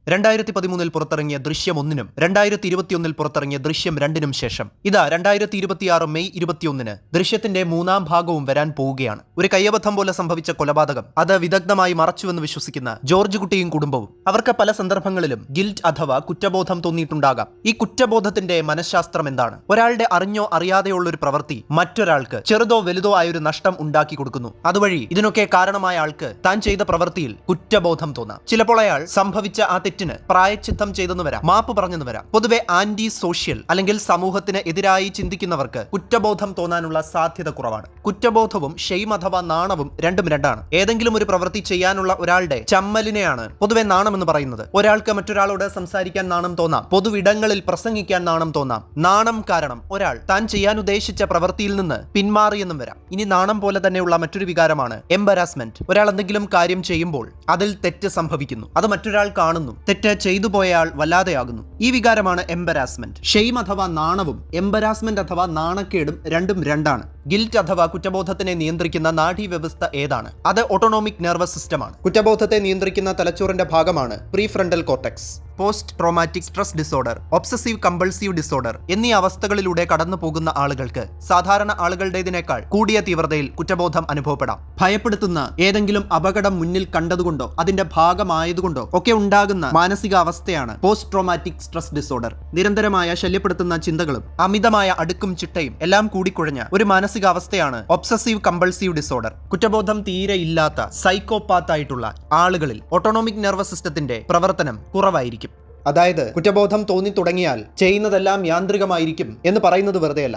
2013 പുറത്തിറങ്ങിയ ദൃശ്യം 1-നും 2021 പുറത്തിറങ്ങിയ ദൃശ്യം 2-നും ശേഷം ഇതാ 2026 മെയ് 21-ന് ദൃശ്യത്തിന്റെ 3-ാം ഭാഗവും വരാൻ പോവുകയാണ്. ഒരു കയ്യബദ്ധം പോലെ സംഭവിച്ച കൊലപാതകം അത് വിദഗ്ധമായി മറച്ചുവെന്ന് വിശ്വസിക്കുന്ന ജോർജ് കുട്ടിയും കുടുംബവും അവർക്ക് പല സന്ദർഭങ്ങളിലും ഗിൽറ്റ് അഥവാ കുറ്റബോധം തോന്നിയിട്ടുണ്ടാകാം. ഈ കുറ്റബോധത്തിന്റെ മനഃശാസ്ത്രം എന്താണ്? ഒരാളുടെ അറിഞ്ഞോ അറിയാതെയുള്ള ഒരു പ്രവൃത്തി മറ്റൊരാൾക്ക് ചെറുതോ വലുതോ ആയൊരു നഷ്ടം ഉണ്ടാക്കി കൊടുക്കുന്നു. അതുവഴി ഇതിനൊക്കെ കാരണമായ ആൾക്ക് താൻ ചെയ്ത പ്രവൃത്തിയിൽ കുറ്റബോധം തോന്നാം. ചിലപ്പോൾ അയാൾ സംഭവിച്ച ആ തെറ്റിന് പ്രായച്ചിത്തം ചെയ്തെന്ന് വരാം, മാപ്പ് പറഞ്ഞെന്ന് വരാം. പൊതുവെ ആന്റി സോഷ്യൽ അല്ലെങ്കിൽ സമൂഹത്തിന് എതിരായി ചിന്തിക്കുന്നവർക്ക് കുറ്റബോധം തോന്നാനുള്ള സാധ്യത കുറവാണ്. കുറ്റബോധവും ഷെയിം അഥവാ നാണവും രണ്ടും രണ്ടാണ്. ഏതെങ്കിലും ഒരു പ്രവൃത്തി ചെയ്യാനുള്ള ഒരാളുടെ ചമ്മലിനെയാണ് പൊതുവെ നാണമെന്ന് പറയുന്നത്. ഒരാൾക്ക് മറ്റൊരാളോട് സംസാരിക്കാൻ നാണം തോന്നാം, പൊതുവിടങ്ങളിൽ പ്രസംഗിക്കാൻ നാണം തോന്നാം. നാണം കാരണം ഒരാൾ താൻ ചെയ്യാൻ ഉദ്ദേശിച്ച പ്രവൃത്തിയിൽ നിന്ന് പിന്മാറിയെന്നും വരാം. ഇനി നാണം പോലെ തന്നെയുള്ള മറ്റൊരു വികാരമാണ് എംബരാസ്മെന്റ്. ഒരാൾ എന്തെങ്കിലും കാര്യം ചെയ്യുമ്പോൾ അതിൽ തെറ്റ് സംഭവിക്കുന്നു, അത് മറ്റൊരാൾ കാണുന്നു, തെറ്റ് ചെയ്തു പോയയാൾ വല്ലാതെയാകുന്നു. ഈ വികാരമാണ് എംബരാസ്മെന്റ്. ഷെയിം അഥവാ നാണവും എംബരാസ്മെന്റ് അഥവാ നാണക്കേടും രണ്ടും രണ്ടാണ്. ഗിൽറ്റ് അഥവാ കുറ്റബോധത്തിനെ നിയന്ത്രിക്കുന്ന നാഡീവ്യവസ്ഥ ഏതാണ്? അത് ഓട്ടോണോമിക് നെർവസ് സിസ്റ്റമാണ്. കുറ്റബോധത്തെ നിയന്ത്രിക്കുന്ന തലച്ചോറിന്റെ ഭാഗമാണ് prefrontal cortex. Post traumatic stress disorder, obsessive compulsive disorder എന്നീ അവസ്ഥകളിലൂടെ കടന്നു പോകുന്ന ആളുകൾക്ക് സാധാരണ ആളുകളുടേതിനേക്കാൾ കൂടിയ തീവ്രതയിൽ കുറ്റബോധം അനുഭവപ്പെടാം. ഭയപ്പെടുത്തുന്ന ഏതെങ്കിലും അപകടം മുന്നിൽ കണ്ടതുകൊണ്ടോ അതിന്റെ ഭാഗമായതുകൊണ്ടോ ഒക്കെ ഉണ്ടാകുന്ന മാനസികാവസ്ഥയാണ് പോസ്റ്റ് ട്രോമാറ്റിക് സ്ട്രെസ് ഡിസോർഡർ. നിരന്തരമായ ശല്യപ്പെടുത്തുന്ന ചിന്തകളും അമിതമായ അടുക്കും ചിട്ടയും എല്ലാം കൂടിക്കുഴഞ്ഞ ഒരു മാനസികാവസ്ഥയാണ് ഒബ്സസീവ് കമ്പൾസീവ് ഡിസോർഡർ. കുറ്റബോധം തീരെ ഇല്ലാത്ത സൈക്കോപാത്തായിട്ടുള്ള ആളുകളിൽ ഓട്ടോണോമിക് നെർവസ് സിസ്റ്റത്തിന്റെ പ്രവർത്തനം കുറവായിരിക്കും. അതായത് കുറ്റബോധം തോന്നി തുടങ്ങിയാൽ ചെയ്യുന്നതെല്ലാം യാന്ത്രികമായിരിക്കും എന്ന് പറയുന്നത് വെറുതെയല്ല.